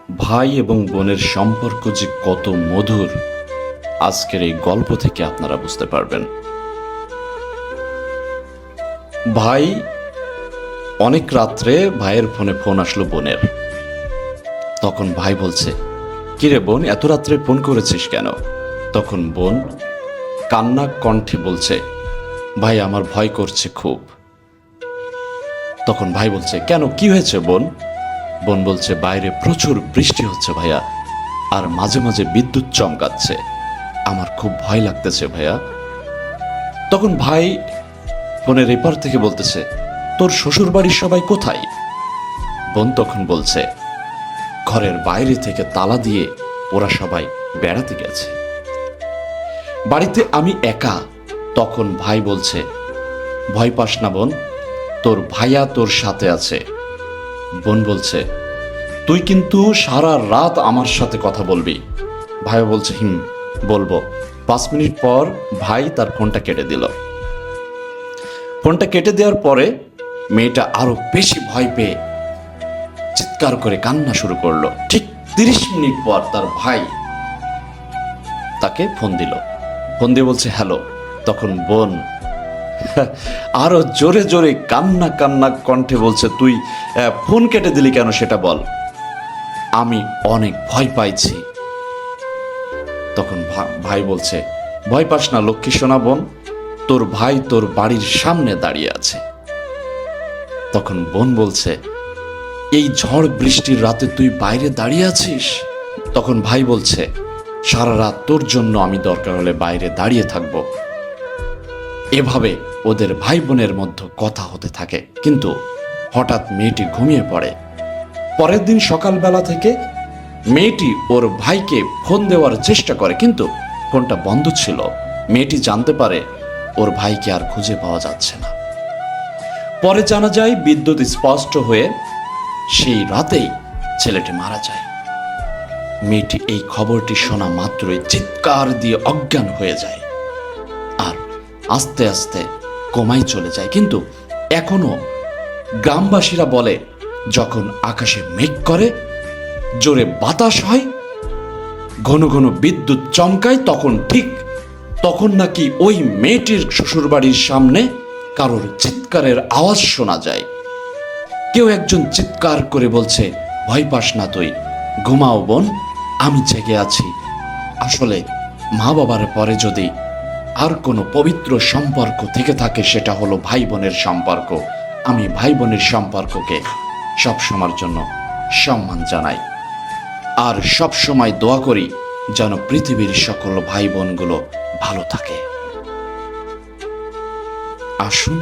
ভাই এবং বোনের সম্পর্ক যে কত মধুর আজকের এই গল্প থেকে আপনারা বুঝতে পারবেন। ভাই অনেক রাত্রে ভাইয়ের ফোনে ফোন আসলো বোনের। তখন ভাই বলছে, কিরে বোন, এত রাত্রে ফোন করেছিস কেন? তখন বোন কান্না কণ্ঠে বলছে, ভাই আমার ভয় করছে খুব। তখন ভাই বলছে, কেন, কি হয়েছে বোন? বোন বলছে, বাইরে প্রচুর বৃষ্টি হচ্ছে ভাইয়া, আর মাঝে মাঝে বিদ্যুৎ চমকাচ্ছে, আমার খুব ভয় লাগতেছে ভাইয়া। তখন ভাই বোনের এপার থেকে বলতেছে, তোর শ্বশুর বাড়ির সবাই কোথায়? বোন তখন বলছে, ঘরের বাইরে থেকে তালা দিয়ে ওরা সবাই বেড়াতে গেছে, বাড়িতে আমি একা। তখন ভাই বলছে, ভয় পাস না বোন, তোর ভাইয়া তোর সাথে আছে। বোন বলছে, তুই কিন্তু সারা রাত আমার সাথে কথা বলবি। ভাই বলছে, বলবো। 5 মিনিট পর ভাই তার ফোনটা কেটে দিল। ফোনটা কেটে দেওয়ার পরে মেয়েটা আরো বেশি ভয় পেয়ে চিৎকার করে কান্না শুরু করলো। ঠিক 30 মিনিট পর তার ভাই তাকে ফোন দিল। ফোন দিয়ে বলছে, হ্যালো। তখন বোন আরো জোরে জোরে কান্না কান্না কণ্ঠে বলছে, তুই ফোন কেটে দিলি কেন সেটা বল, আমি অনেক ভয় পাইছি। তখন ভাই বলছে, ভয় পাস না লক্ষ্মী সোনা বোন, তোর ভাই তোর বাড়ির সামনে দাঁড়িয়ে আছে। তখন বোন বলছে, এই ঝড় বৃষ্টির রাতে তুই বাইরে দাঁড়িয়ে আছিস? তখন ভাই বলছে, সারা রাত তোর জন্য আমি দরকার হলে বাইরে দাঁড়িয়ে থাকব। এভাবে ওদের ভাই বোনের মধ্যে কথা হতে থাকে। কিন্তু হঠাৎ মেয়েটি ঘুমিয়ে পড়ে। পরের দিন সকালবেলা থেকে মেয়েটি ওর ভাইকে ফোন দেওয়ার চেষ্টা করে, কিন্তু ফোনটা বন্ধ ছিল। মেয়েটি জানতে পারে ওর ভাইকে আর খুঁজে পাওয়া যাচ্ছে না। পরে জানা যায় বিদ্যুৎ স্পষ্ট হয়ে সেই রাতেই ছেলেটি মারা যায়। মেয়েটি এই খবরটি শোনা মাত্রই চিৎকার দিয়ে অজ্ঞান হয়ে যায় আর আস্তে আস্তে কোমায় চলে যায়। কিন্তু এখনো গ্রামবাসীরা বলে, যখন আকাশে মেঘ করে, জোরে বাতাস হয়, ঘন ঘন বিদ্যুৎ চমকায়, তখন নাকি ওই মেয়েটির শ্বশুরবাড়ির সামনে কারোর চিৎকারের আওয়াজ শোনা যায়। কেউ একজন চিৎকার করে বলছে, ভয় পাস না তুই, ঘুমাও বোন, আমি জেগে আছি। আসলে মা বাবার পরে যদি আর কোনো পবিত্র সম্পর্ক থেকে থাকে, সেটা হলো ভাই বোনের সম্পর্ক। আমি ভাই বোনের সম্পর্ককে সবসময়ের জন্য সম্মান জানাই, আর সব সময় দোয়া করি যেন পৃথিবীর সকল ভাই বোনগুলো ভালো থাকে। আসুন